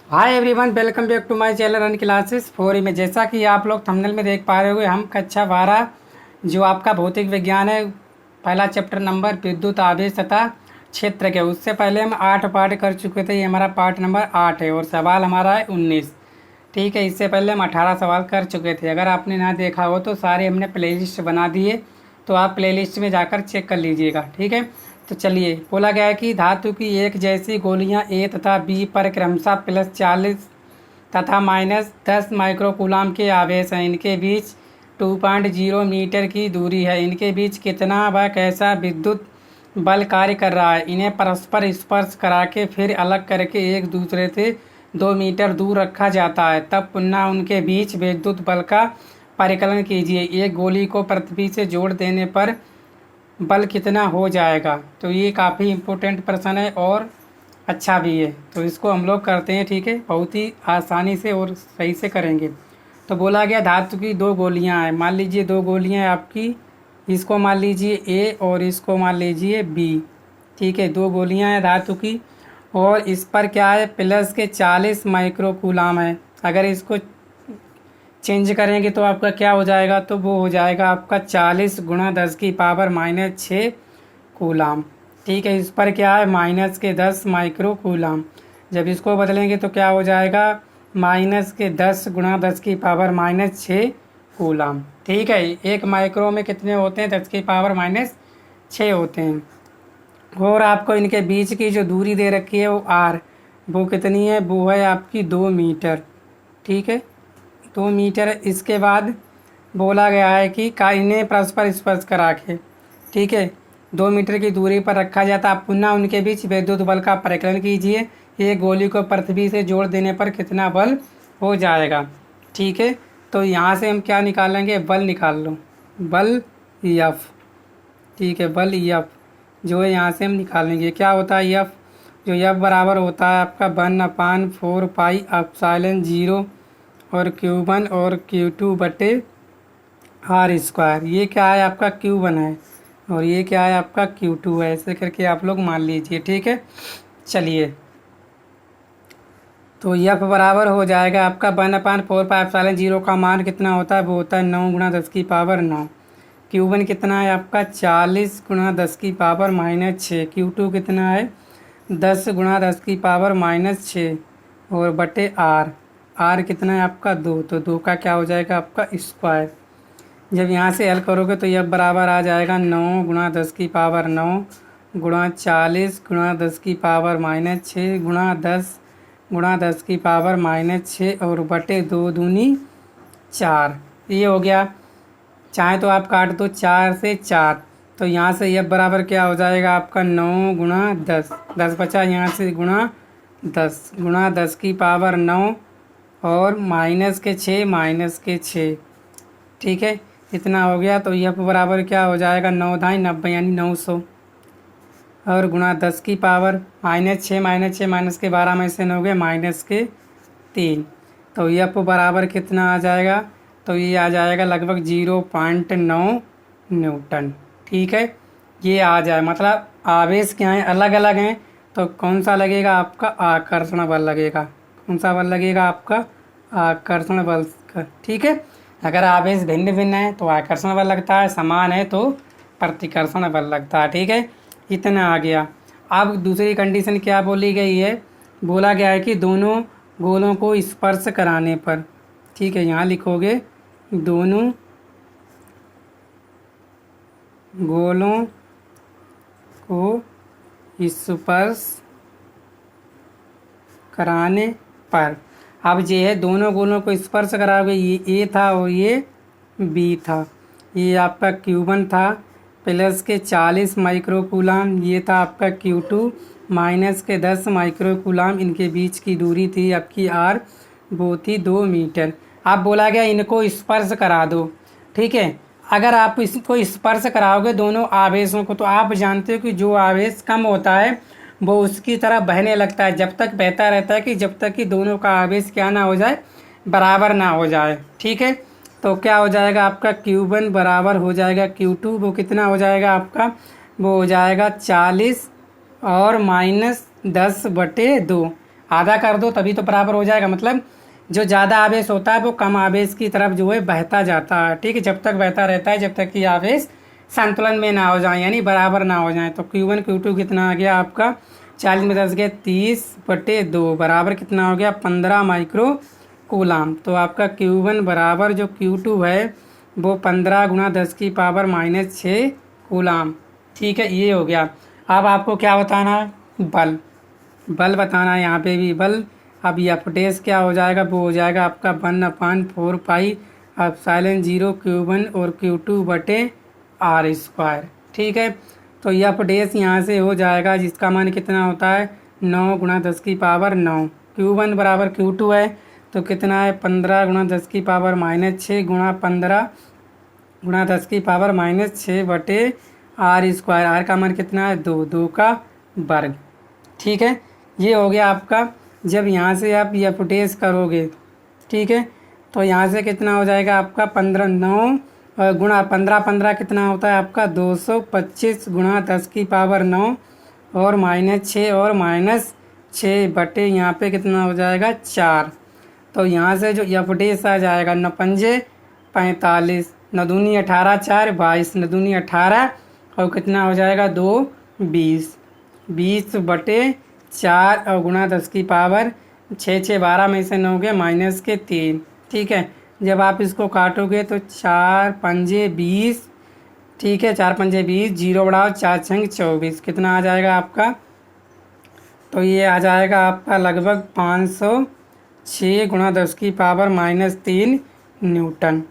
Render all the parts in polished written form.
Hi everyone, welcome back to my channel run classes 4 में। जैसा कि आप लोग थंबनेल में देख पा रहे होंगे, हम कक्षा 12 जो आपका भौतिक विज्ञान है, पहला चैप्टर नंबर विद्युत आवेश तथा क्षेत्र के। उससे पहले हम 8 पार्ट कर चुके थे। ये हमारा पार्ट नंबर 8 है और सवाल हमारा है 19। ठीक है, इससे पहले हम 18 सवाल कर चुके थे। अगर आपने ना देखा हो तो सारे हमने प्लेलिस्ट बना दिए, तो आप प्लेलिस्ट में जाकर चेक कर लीजिएगा। ठीक है, तो चलिए। बोला गया है कि धातु की एक जैसी गोलियां ए तथा बी पर क्रमशः +40 तथा -10 माइक्रोकूलाम के आवेश हैं। इनके बीच 2.0 मीटर की दूरी है। इनके बीच कितना व कैसा विद्युत बल कार्य कर रहा है। इन्हें परस्पर स्पर्श करा के फिर अलग करके एक दूसरे से 2 मीटर दूर रखा जाता है। तब पुनः उनके बीच विद्युत बल का परिकलन कीजिए। एक गोली को पृथ्वी से जोड़ देने पर बल कितना हो जाएगा। तो ये काफ़ी इम्पोर्टेंट प्रश्न है और अच्छा भी है, तो इसको हम लोग करते हैं। ठीक है, बहुत ही आसानी से और सही से करेंगे। तो बोला गया धातु की 2 गोलियां हैं। मान लीजिए 2 गोलियां हैं आपकी, इसको मान लीजिए ए और इसको मान लीजिए बी। ठीक है, 2 गोलियां हैं धातु की और इस पर क्या है, प्लस के 40 माइक्रोकूलाम है। अगर इसको चेंज करेंगे तो आपका क्या हो जाएगा, तो वो हो जाएगा आपका 40 × 10⁻⁶ कूलाम। ठीक है, इस पर क्या है, -10 माइक्रोकूलाम। जब इसको बदलेंगे तो क्या हो जाएगा, -10 × 10⁻⁻6 कूलाम। ठीक है, एक माइक्रो में कितने होते हैं, 10⁻⁻6 होते हैं। और आपको इनके बीच की जो दूरी दे रखी है वो आर, वो कितनी है, वो है आपकी 2 मीटर। ठीक है, 2 मीटर। इसके बाद बोला गया है कि इन्हें परस्पर स्पर्श करा के, ठीक है, 2 मीटर की दूरी पर रखा जाता है। पुनः उनके बीच विद्युत बल का परिकलन कीजिए। एक गोली को पृथ्वी से जोड़ देने पर कितना बल हो जाएगा। ठीक है, तो यहाँ से हम क्या निकालेंगे, बल निकाल लो, बल एफ। ठीक है, बल एफ जो है यहाँ से हम निकालेंगे। क्या होता है एफ, जो एफ बराबर होता है आपका 1/4πε0 और Q1 और Q2/R²। ये क्या है आपका Q1 है और ये क्या है आपका Q2 है। ऐसे करके आप लोग मान लीजिए। ठीक है, चलिए। तो F बराबर हो जाएगा आपका 1/4πε0 का मान कितना होता है, वो होता है 9 × 10⁻9। Q1 कितना है आपका 40 × 10⁻⁻6। Q2 कितना है 10 × 10⁻⁻6 और बटे R। R कितना है आपका 2, तो 2 का क्या हो जाएगा आपका स्क्वायर। जब यहाँ से हल करोगे तो F बराबर आ जाएगा 9 × 10⁻9 × 40 × 10⁻⁻6 × 10 × 10⁻⁻6 और बटे 2 दूनी 4। ये हो गया। चाहे तो आप काट दो 4 से 4, तो यहाँ से F बराबर क्या हो जाएगा आपका 9 × 10, 10 बचा यहाँ से गुणा 10 × 10⁻9 और -6 ठीक है, इतना हो गया। तो F बराबर क्या हो जाएगा 9 × 90 यानी 900 और गुणा 10 की पावर -6 -6 में से 9 गए -3। तो F बराबर कितना आ जाएगा, तो ये आ जाएगा लगभग 0.9 न्यूटन। ठीक है, ये आ जाए, मतलब आवेश क्या है, अलग अलग हैं, तो कौन सा लगेगा आपका आकर्षण बल लगेगा। कौन सा बल लगेगा आपका, आकर्षण बल का। ठीक है, अगर आवेश भिन्न भिन्न है तो आकर्षण बल लगता है, समान है तो प्रतिकर्षण बल लगता है। ठीक है, इतना आ गया। अब दूसरी कंडीशन क्या बोली गई है, बोला गया है कि दोनों गोलों को स्पर्श कराने पर। ठीक है, यहाँ लिखोगे दोनों गोलों को स्पर्श कराने पर। अब ये है, दोनों गोलों को स्पर्श कराओगे, ये ए था और ये बी था। ये आपका Q1 था प्लस के 40 माइक्रोकूलाम, ये था आपका Q2 -10 माइक्रोकूलाम। इनके बीच की दूरी थी आपकी R, वो थी 2 मीटर। अब बोला गया इनको स्पर्श करा दो। ठीक है, अगर आप इसको स्पर्श कराओगे दोनों आवेशों को, तो आप जानते हो कि जो आवेश कम होता है वो उसकी तरह बहने लगता है। जब तक बहता रहता है कि जब तक कि दोनों का आवेश क्या ना हो जाए, बराबर ना हो जाए। ठीक है, तो क्या हो जाएगा आपका Q1 बराबर हो जाएगा Q2, वो कितना हो जाएगा आपका, वो हो जाएगा 40 और -10/2। आधा कर दो तभी तो बराबर हो जाएगा। मतलब जो ज़्यादा आवेश होता है वो कम आवेश की तरफ जो है बहता जाता है, ठीक है, जब तक बहता रहता है जब तक कि आवेश संतुलन में ना हो जाए यानी बराबर ना हो जाए। तो Q1 Q2 कितना आ गया आपका 40 में 10 गया 30/2 बराबर कितना हो गया 15 माइक्रो कूलाम। तो आपका Q1 बराबर जो Q2 है वो 15 × 10⁻⁻6 कूलाम, ठीक है, ये हो गया। अब आपको क्या बताना है, बल बल बताना है, यहाँ पे भी बल। अब यह फुटेज क्या हो जाएगा, वो हो जाएगा आपका 1/4 पाई ε0 Q1 और Q2/r², ठीक है। तो यह फुटेज यहाँ से हो जाएगा जिसका मान कितना होता है 9 × 10⁻9। Q1 बराबर Q2 है तो कितना है 15 × 10⁻6 × 15 × 10⁻6/r²। आर का मान कितना है 2, 2 का वर्ग, ठीक है। ये हो गया आपका। जब यहाँ से आप यह फुटेज करोगे, ठीक है, तो यहाँ से कितना हो जाएगा आपका 15 9 गुणा 15 15 कितना होता है आपका 225 × 10⁻9 और -6 और -6 बटे यहाँ पे कितना हो जाएगा 4। तो यहाँ से जो यह फुटेज आ जाएगा 9 पंजे 45, 9 दूनी 18, 4 22, 9 दूनी 18 और कितना हो जाएगा 2 20, 20/4 और गुणा 10⁻6 6 12 में से 9 गए -3, ठीक है। जब आप इसको काटोगे तो 4 पंजे 20, ठीक है, 4 पंजे 20, 0 बढ़ाओ 4 छंग 24, कितना आ जाएगा आपका, तो ये आ जाएगा आपका लगभग 506 × 10⁻−3 न्यूटन,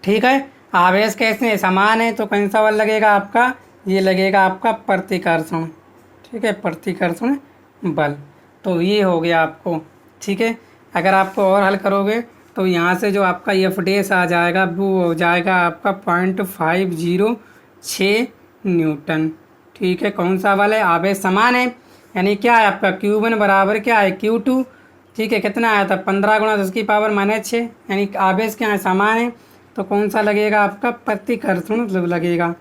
ठीक है। आवेश कैसे समान है तो कौन सा बल लगेगा आपका, ये लगेगा आपका प्रतिकर्षण, ठीक है, प्रतिकर्षण बल। तो ये हो गया आपको, ठीक है। अगर आपको और हल करोगे तो यहाँ से जो आपका ये फुटेज आ जाएगा वो हो जाएगा आपका 0.506 न्यूटन, ठीक है। कौन सा बल है, आवेश समान है यानी क्या है आपका Q1 बराबर क्या है Q2, ठीक है, कितना आया था 15 × 10⁻6 यानी आवेश क्या है समान है। तो कौन सा लगेगा आपका प्रतिकर्षण लगेगा,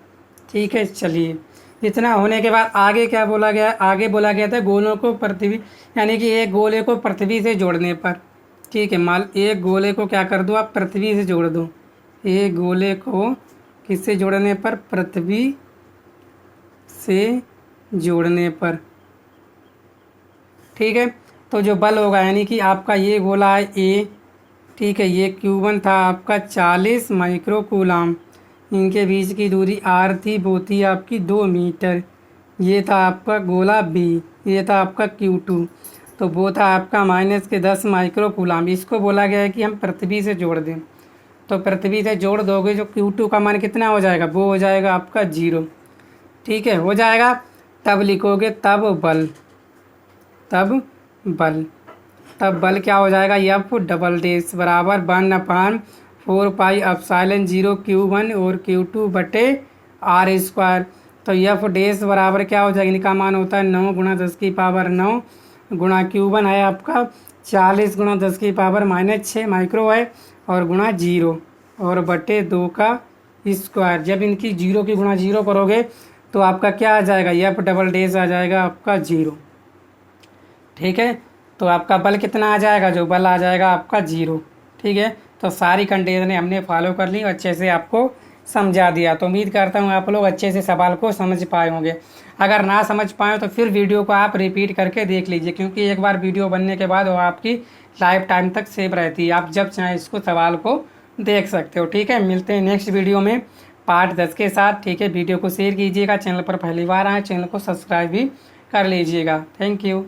ठीक है। चलिए, इतना होने के बाद आगे क्या बोला गया, आगे बोला गया था गोलों को पृथ्वी यानी कि एक गोले को पृथ्वी से जोड़ने पर, ठीक है, मान एक गोले को क्या कर दो आप पृथ्वी से जोड़ दो, एक गोले को किससे जोड़ने पर, पृथ्वी से जोड़ने पर, ठीक है। तो जो बल होगा यानी कि आपका ये गोला है ए, ठीक है, ये Q1 था आपका 40 माइक्रो कूलाम, इनके बीच की दूरी r थी, वो थी आपकी 2 मीटर। ये था आपका गोला B, ये था आपका Q2, तो वो था आपका -10 माइक्रो कूलाम। इसको बोला गया है कि हम पृथ्वी से जोड़ दें, तो पृथ्वी से जोड़ दोगे जो Q2 का मान कितना हो जाएगा, वो हो जाएगा आपका 0, ठीक है, हो जाएगा। तब लिखोगे तब बल, तब बल, तब बल क्या हो जाएगा F डबल डैश बराबर 1/4 पाई ε0 Q1 और Q2/r²। तो F डैश बराबर क्या हो जाएगा, इनका मान होता है 9 × 10⁻9 गुणा Q1 है आपका 40 × 10⁻6 माइक्रो है और गुणा 0 और बटे 2 का स्क्वायर। जब इनकी 0 की गुणा 0 करोगे तो आपका क्या आ जाएगा, F डबल डैश आ जाएगा आपका 0, ठीक है। तो आपका बल कितना आ जाएगा, जो बल आ जाएगा आपका 0, ठीक है। तो सारी कंडीशन हमने फॉलो कर ली, अच्छे से आपको समझा दिया। तो उम्मीद करता हूँ आप लोग अच्छे से सवाल को समझ पाए होंगे। अगर ना समझ पाए तो फिर वीडियो को आप रिपीट करके देख लीजिए, क्योंकि एक बार वीडियो बनने के बाद वो आपकी लाइफ टाइम तक सेव रहती है, आप जब चाहें इसको सवाल को देख सकते हो, ठीक है। मिलते हैं नेक्स्ट वीडियो में पार्ट 10 के साथ, ठीक है। वीडियो को शेयर कीजिएगा, चैनल पर पहली बार आए चैनल को सब्सक्राइब भी कर लीजिएगा। Thank you.